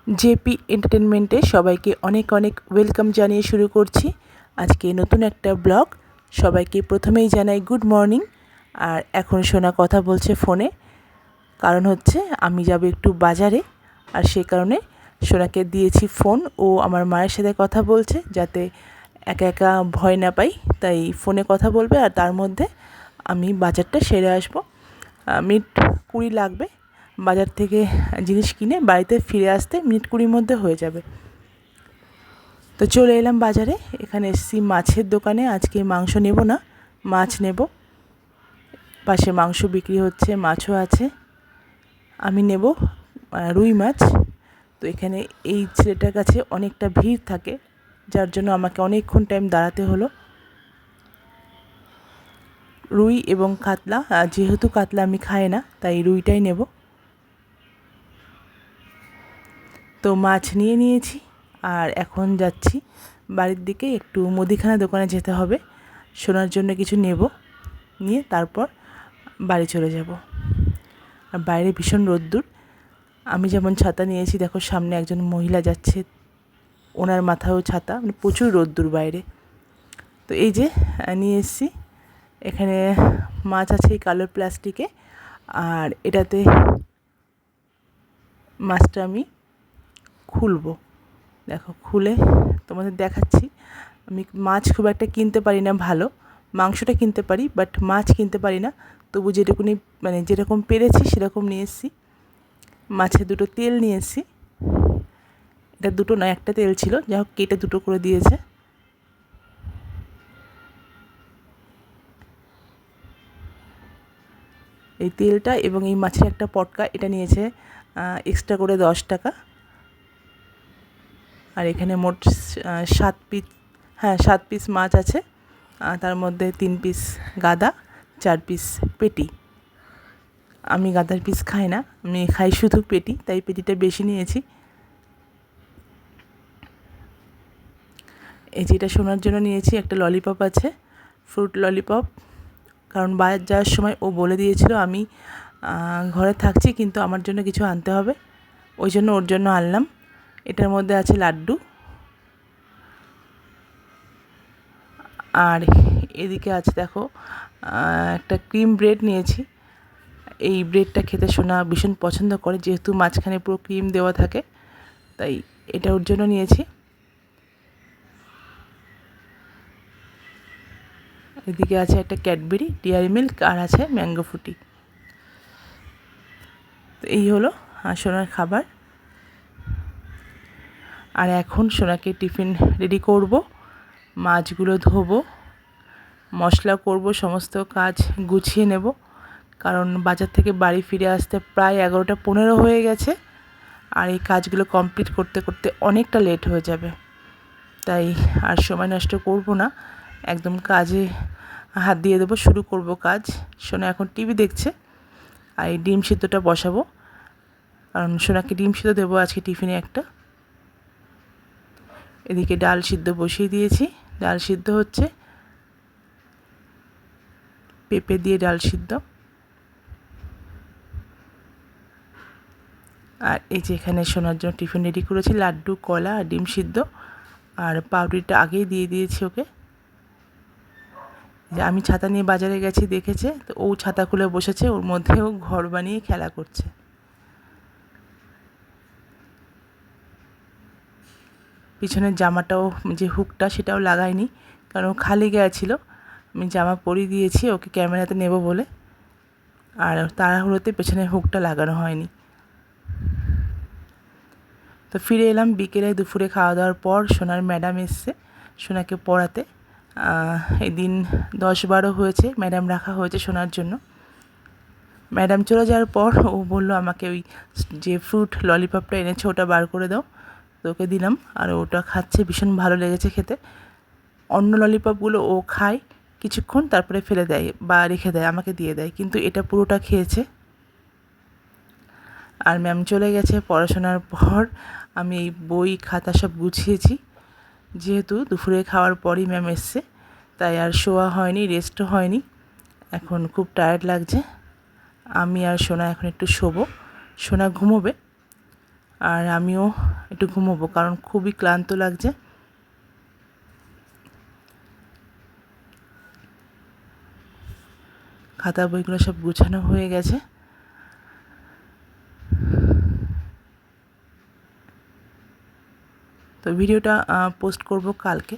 JP এন্টারটেনমেন্টে সবাইকে অনেক অনেক ওয়েলকাম জানিয়ে শুরু করছি আজকে নতুন একটা ব্লগ। সবাইকে প্রথমেই জানাই গুড মর্নিং। আর এখন সোনা কথা বলছে ফোনে, কারণ হচ্ছে আমি যাব একটু বাজারে, আর সেই কারণে সোনাকে দিয়েছি ফোন। ও আমার মায়ের সাথে কথা বলছে যাতে একা একা ভয় না পাই, তাই ফোনে কথা বলবে আর তার মধ্যে আমি বাজারটা সেরে আসবো। মিনিট 20 লাগবে বাজার থেকে জিনিস কিনে বাড়িতে ফিরে আসতে, মিনিট 20 মধ্যে হয়ে যাবে। তো চলে এলাম বাজারে। এখানে এসেছি মাছের দোকানে। আজকে মাংস নেব না, মাছ নেব। পাশে মাংস বিক্রি হচ্ছে, মাছও আছে। আমি নেব রুই মাছ। তো এখানে এই ছেলেটার কাছে অনেকটা ভিড় থাকে, যার জন্য আমাকে অনেকক্ষণ টাইম দাঁড়াতে হলো। রুই এবং কাতলা, যেহেতু কাতলা আমি খাই না তাই রুইটাই নেব। তো মাছ নিয়ে নিয়েছি আর এখন যাচ্ছি বাড়ির দিকে। একটু মুদিখানা দোকানে যেতে হবে, সোনার জন্য কিছু নেব, নিয়ে তারপর বাড়ি চলে যাব। আর বাইরে ভীষণ রোদ্দুর। আমি যেমন ছাতা নিয়েছি, দেখো সামনে একজন মহিলা যাচ্ছে, ওনার মাথায়ও ছাতা, মানে প্রচুর রোদ্দুর বাইরে। তো এই যে নিয়ে এসেছি। এখানে মাছ আছে এই কালো প্লাস্টিকে, আর এটাতে মাছটা আমি খুলবো। দেখো খুলে তোমাদের দেখাচ্ছি। আমি মাছ খুব একটা কিনতে পারি না, ভালো মাংসটা কিনতে পারি বাট মাছ কিনতে পারি না। তবু যেটুকুনি মানে যেরকম পেরেছি সেরকম নিয়ে এসেছি। মাছে দুটো তেল নিয়ে এসেছি। এটা দুটো নয়, একটা তেল ছিল, যা হোক কেটে দুটো করে দিয়েছে। এই তেলটা এবং এই মাছের একটা পটকা, এটা নিয়েছে এক্সট্রা করে 10 টাকা। আর এখানে মোট 7 পিস, 7 পিস মাছ আছে। তার মধ্যে 3 পিস গাদা, 4 পিস পেটি। আমি গাদার পিস খাই না, আমি খাই শুধু পেটি, তাই পেটিটা বেশি নিয়েছি। এই যেটা শোনার জন্য নিয়েছি, একটা ললিপপ আছে, ফ্রুট ললিপপ। কারণ বাজার যাওয়ার সময় ও বলে দিয়েছিল আমি ঘরে থাকছি কিন্তু আমার জন্য কিছু আনতে হবে, ওই জন্য ওর জন্য আনলাম। এটার মধ্যে আছে লাড্ডু। আর এদিকে আছে দেখো একটা ক্রিম ব্রেড নিয়েছি। এই ব্রেডটা খেতে সোনা ভীষণ পছন্দ করে, যেহেতু মাঝখানে পুরো ক্রিম দেওয়া থাকে, তাই এটা ওর জন্য নিয়েছি। এদিকে আছে একটা ক্যাডবেরি, ডেয়ারি মিল্ক, আর আছে ম্যাঙ্গো ফ্রুটি। তো এই হলো সোনার খাবার। আর এখন সোনাকে টিফিন রেডি করব, মাছগুলো ধোবো, মশলা করব, সমস্ত কাজ গুছিয়ে নেব। কারণ বাজার থেকে বাড়ি ফিরে আসতে প্রায় 11টা 15 হয়ে গেছে, আর এই কাজগুলো কমপ্লিট করতে করতে অনেকটা লেট হয়ে যাবে। তাই আর সময় নষ্ট করব না, একদম কাজে হাত দিয়ে দেবো, শুরু করব কাজ। সোনা এখন টিভি দেখছে, আর এই ডিম সিদ্ধটা বসাবো, কারণ সোনাকে ডিম সিদ্ধ দেবো আজকে টিফিনে একটা। এদিকে ডাল সিদ্ধ বসিয়ে দিয়েছি, ডাল সিদ্ধ হচ্ছে, পেঁপে দিয়ে ডাল সিদ্ধ। আর এই যে এখানে সোনার জন্য টিফিন রেডি করেছি, লাড্ডু, কলা আর ডিম সিদ্ধ। আর পাউরুটিটা আগেই দিয়ে দিয়েছি ওকে। যে আমি ছাতা নিয়ে বাজারে গেছি দেখেছে, তো ও ছাতা খুলে বসেছে, ওর মধ্যেও ঘর বানিয়ে খেলা করছে। পিছনের জামাটাও, যে হুকটা সেটাও লাগাইনি, কারণ খালি গায়ে ছিল। আমি জামা পরিয়ে দিয়েছি ওকে ক্যামেরাতে নেব বলে, আর তাড়াহুড়োতে পেছনের হুকটা লাগানো হয়নি। তো ফিরে এলাম বিকেলে, দুপুরে খাওয়া দাওয়ার পর। সোনার ম্যাডাম এসছে সোনাকে পড়াতে। এই দিন 10-12 হয়েছে ম্যাডাম রাখা হয়েছে সোনার জন্য। ম্যাডাম চলে যাওয়ার পর ও বললো আমাকে ওই যে ফ্রুট ললিপপটা এনেছে ওটা বার করে দাও। তো ওকে দিলাম, আর ওটা খাচ্ছে, ভীষণ ভালো লেগেছে খেতে। অন্য ললিপপগুলো ও খায় কিছুক্ষণ, তারপরে ফেলে দেয় বা রেখে দেয়, আমাকে দিয়ে দেয়, কিন্তু এটা পুরোটা খেয়েছে। আর ম্যাম চলে গেছে। পড়াশোনার পর আমি এই বই খাতা সব গুছিয়েছি, যেহেতু দুপুরে খাওয়ার পরই ম্যাম এসছে, তাই আর শোয়া হয়নি, রেস্টও হয়নি। এখন খুব টায়ার্ড লাগছে। আমি আর সোনা এখন একটু শোবো, সোনা ঘুমোবে, আর আমিও একটু ঘুমোবো, কারণ খুবই ক্লান্ত লাগছে। খাতা বইগুলো সব গুছানো হয়ে গেছে। তো ভিডিওটা পোস্ট করব কালকে।